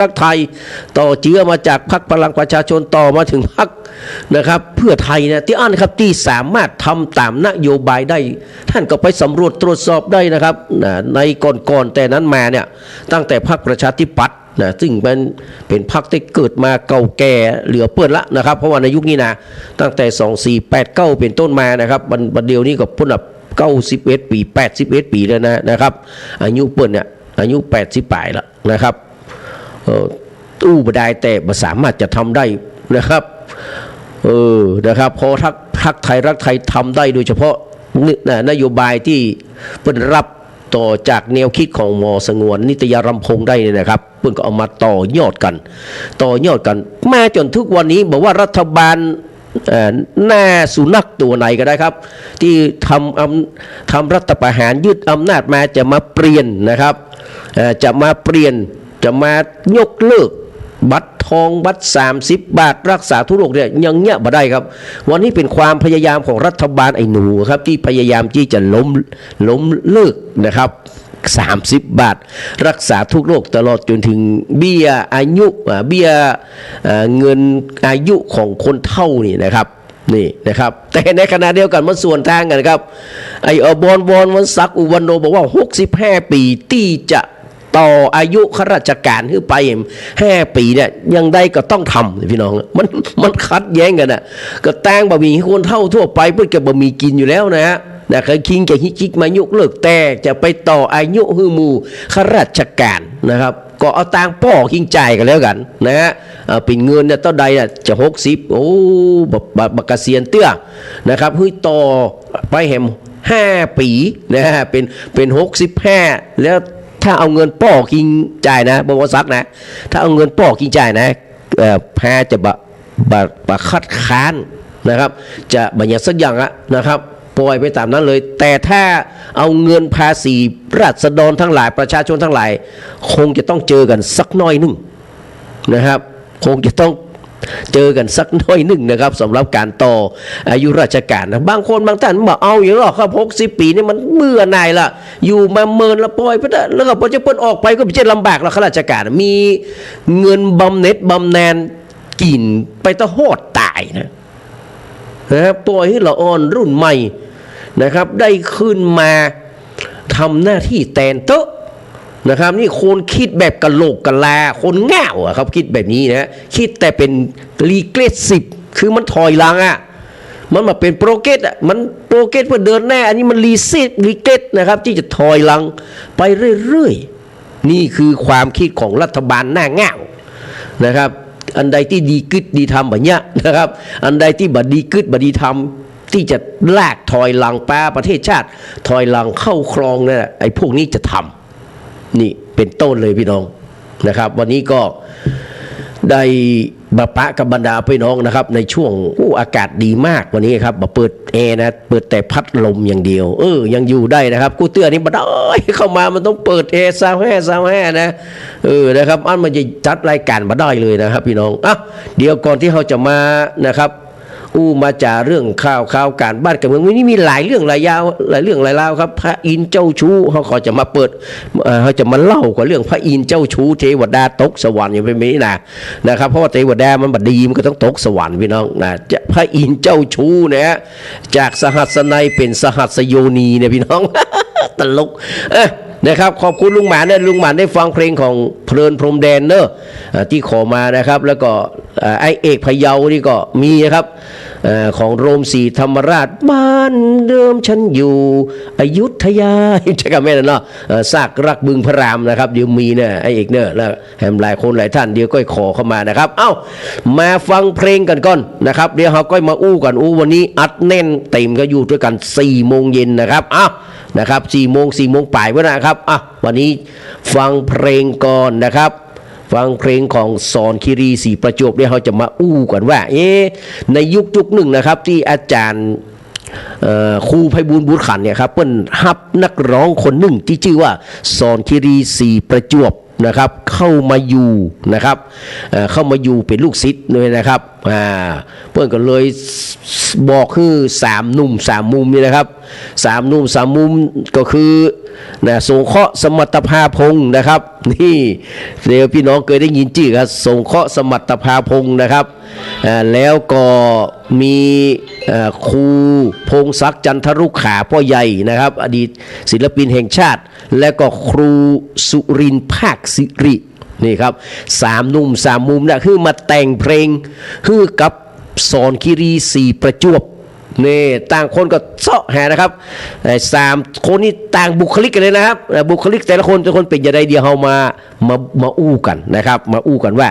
พรรคไทยต่อเจือมาจากพรรคพลังประชาชนต่อมาถึงพรรคนะครับเพื่อไทยนะที่อันครับที่สามารถทำตามนโยบายได้ท่านก็ไปสำรวจตรวจสอบได้นะครับในก่อนแต่นั้นมาเนี่ยตั้งแต่พรรคประชาธิปัตย์นะซึ่งเป็นพรรคที่เกิดมาเก่าแก่เหลือเปื้อนละนะครับเพราะว่าในยุคนี้นะตั้งแต่2489เป็นต้นมานะครับบัดเดียวนี้ก็พุ่นแบบ91 ปี81 ปีแล้วนะครับอายุเปิ้นเนี่ยอายุ80 ปลายแล้วนะครับตู้บดายแต่มาสามารถจะทำได้นะครับนะครับพอทักไทยรักไทยทำได้โดยเฉพาะนโยบายที่เปิ้นรับต่อจากแนวคิดของหมอสงวนนิตยารำพงษ์ได้เนี่ยนะครับเปิ้นก็เอามาต่อยอดกันมาจนทุกวันนี้บอกว่ารัฐบาลหน้าสุนัขตัวไหนก็ได้ครับที่ทำรัฐประหารยึดอำนาจมาจะมาเปลี่ยนนะครับจะมายกเลิกบัตรทองบัตร30 บาทรักษาทุกโรคเนี่ยยังเงี้ยบ่ได้ครับวันนี้เป็นความพยายามของรัฐบาลไอ้หนูครับที่พยายามที่จะล้มเลิกนะครับ30 บาทรักษาทุกโรคตลอดจนถึงเบี้ยอายุเบี้ยเงินอายุของคนเฒ่านี่นะครับแต่ในขณะเดียวกันมันส่วนทางกันครับไอ้บอนวันศักดิ์อุวันโนบอกว่า65 ปีที่จะต่ออายุข้าราชการขึ้นไป5 ปีเนี่ยยังได้ก็ต้องทำพี่น้องมันคัดแย้งกันนะก็ตั้งบะหมี่คนเฒ่าทั่วไปเพื่อจะบะหมี่กินอยู่แล้วนะฮะเคยคิงแกฮิจิกมายกเลิกแต่จะไปต่ออายุฮือมูข้าราชการนะครับก็เอาตังป้อคิงจ่ายกันแล้วกันนะฮะเป็นเงินเนี่ยต้นใดจะ60โอ้บักเกษียณเตื้อนะครับฮือต่อไปแหม5 ปีนะฮะเป็น65แล้วถ้าเอาเงินป้อกิงจ่ายนะบอกว่าซักนะถ้าเอาเงินป้อกิงจ่ายนะแพ้จะบะคัดค้านนะครับจะบัญญัติสักอย่างละนะครับปล่อยไปตามนั้นเลยแต่ถ้าเอาเงินภาษีราษฎรทั้งหลายประชาชนทั้งหลายคงจะต้องเจอกันสักน้อยหนึ่งนะครับคงจะต้องเจอกันสักน้อยหนึ่งนะครับสำหรับการต่ออายุราชการนะบางคนบางท่านบอกเอาอย่างหรอครับ60 ปีนี่มันเบื่อหน่ายละอยู่มาเมินละปล่อยไปแล้วก็พอจะเปิ้นออกไปก็ไม่ใช่ลำบากแล้วข้าราชการมีเงินบำเหน็จบำนาญกินไปตะโหดตายนะปล่อยให้ละอ่อนรุ่นใหม่นะครับได้ขึ้นมาทำหน้าที่แทนโต๊ะนะครับนี่คนคิดแบบกะโหลกกะลาคนเง่าครับคิดแบบนี้นะคิดแต่เป็นรีเกรสซีฟคือมันถอยหลังมันมาเป็นโปรเกรสมันโปรเกรสเพื่อเดินหน้าอันนี้มันรีเกรสนะครับที่จะถอยหลังไปเรื่อยๆนี่คือความคิดของรัฐบาลหน้าเง่านะครับอันใดที่ดีกึศดีทำแบบนี้นะครับอันใดที่บัดดีกึศบัดดีทำที่จะลากถอยหลังป้าประเทศชาติถอยหลังเข้าครองเนี่ยไอ้พวกนี้จะทำนี่เป็นต้นเลยพี่น้องนะครับวันนี้ก็ได้มาปะกับบรรดาพี่น้องนะครับในช่วงอากาศดีมากวันนี้ครับมาเปิดแอร์นะเปิดแต่พัดลมอย่างเดียวยังอยู่ได้นะครับกูเตือนนี่มาได้เข้ามามันต้องเปิดแอร์25นะนะครับมันจะจัดรายการมาได้เลยนะครับพี่น้องเดี๋ยวก่อนที่เขาจะมานะครับมาจากเรื่องข่าวการบ้านการเมืองวันนี้มีหลายเรื่องหลายยาวหลายเรื่องหลายราวครับพระอินทร์เจ้าชู้เขาจะมาเปิดเขาจะมาเล่ากับเรื่องพระอินทร์เจ้าชู้เทวดาตกสวรรค์อย่างเป็นนี้นะครับเพราะว่าเทวดามันบดีมันก็ต้องตกสวรรค์พี่น้องนะพระอินทร์เจ้าชู้นะจากสหัสนัยเป็นสหัสโยนีเนี่ยพี่น้องตลกนะครับขอบคุณลุงหมานลุงหมานได้ฟังเพลงของเพลินพรมแดนเนอะที่ขอมานะครับแล้วก็ไอเอกพะเยานี่ก็มีนะครับของโรมศรีธรรมราชบ้านเดิมฉันอยู่อยุธยาใช่กันไหมนะเนาะซากรักบึงพระรามนะครับเดี๋ยวมีเนี่ยไอเอกเนี่ยแล้วแหมหลายคนหลายท่านเดี๋ยวก็ขอเข้ามานะครับมาฟังเพลงกันก่อนนะครับเดี๋ยวเราก็มากันวันนี้อัดแน่นเต็มก็อยู่ด้วยกัน4 โมงเย็นนะครับนะครับ4 โมงป่ายวันนะครับวันนี้ฟังเพลงก่อนนะครับฟังเพลงของสอนคีรีศรีประจวบเนี่ยเขาจะมากันว่าในยุคหนึ่งนะครับที่อาจารย์ครูไพบูลย์บุตรขันเนี่ยครับเปิ้นฮับนักร้องคนหนึ่งที่ชื่อว่าสอนคีรีศรีประจวบนะครับเข้ามาอยู่นะครับเข้ามาอยู่เป็นลูกศิษย์เลยนะครับเพื่อนก็เลยบอกคือ3 หนุ่ม 3 มุมนี่นะครับ3 หนุ่ม 3 มุมก็คือ นะสงเคราะห์สมรรถภาพงศ์นะครับนี่เดี๋ยวพี่น้องเคยได้ยินชื่อครับสงเคราะห์สมรรถภาพงศ์นะครับแล้วก็มีครูพงศักดิ์จันทรุขาพ่อใหญ่นะครับอดีตศิลปินแห่งชาติ และก็ครูสุรินทร์ภาคสิรินี่ครับสามหนุ่มสามมุมนะคือมาแต่งเพลงคือกับสอนคีรีสีประจวบนี่ต่างคนก็เสาะแห่นะครับสามคนนี้ต่างบุคลิกกันเลยนะครับบุคลิกแต่ละคนเป็นอย่างไรเดียวเรามาอู้กันนะครับมาอู้กันว่า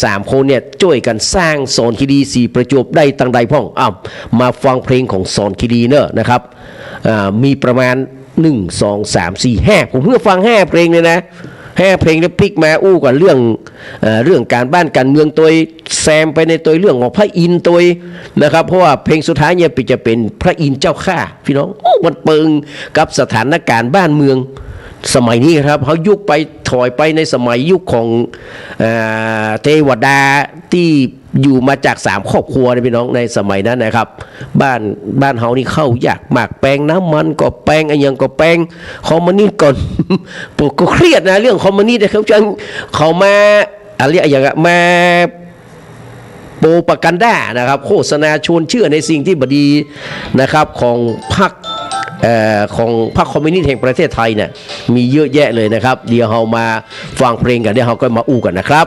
สามคนเนี่ยช่วยกันสร้างสอนคีรีสีประจวบได้ตั้งใดพ่องมาฟังเพลงของสอนคีรีเนอะนะครับมีประมาณ1 2 3 4 5ผมเพิ่งฟัง5เพลงเลยนะ5เพลงแล้วพลิกมาอู้กันเรื่องการบ้านการเมืองตัวแซมไปในตัวเรื่องของพระอินทร์ตัวนะครับเพราะว่าเพลงสุดท้ายเนี่ยจะเป็นพระอินทร์เจ้าข้าพี่น้องมันเปิงกับสถานการณ์บ้านเมืองสมัยนี้ครับเขายุคไปถอยไปในสมัยยุคของเทวดาที่อยู่มาจาก3ครอบครัวนะพี่น้องในสมัยนั้นนะครับบ้านเฮานี่เข้ายากมากแปลงน้ำมันก็แปลงอะไรอย่างก็แปลงคอมมิวนิสต์ก่อน ผมก็เครียดนะเรื่องคอมมิวนิสต์นะครับจังเขามาอะไรอย่างมาโปรปากันด้านะครับโฆษณาชวนเชื่อในสิ่งที่บดีนะครับของพรรคคอมมิวนิสต์แห่งประเทศไทยเนี่ยมีเยอะแยะเลยนะครับเดี๋ยวเรามาฟังเพลงกันเดี๋ยวเราก็มาอู้กันนะครับ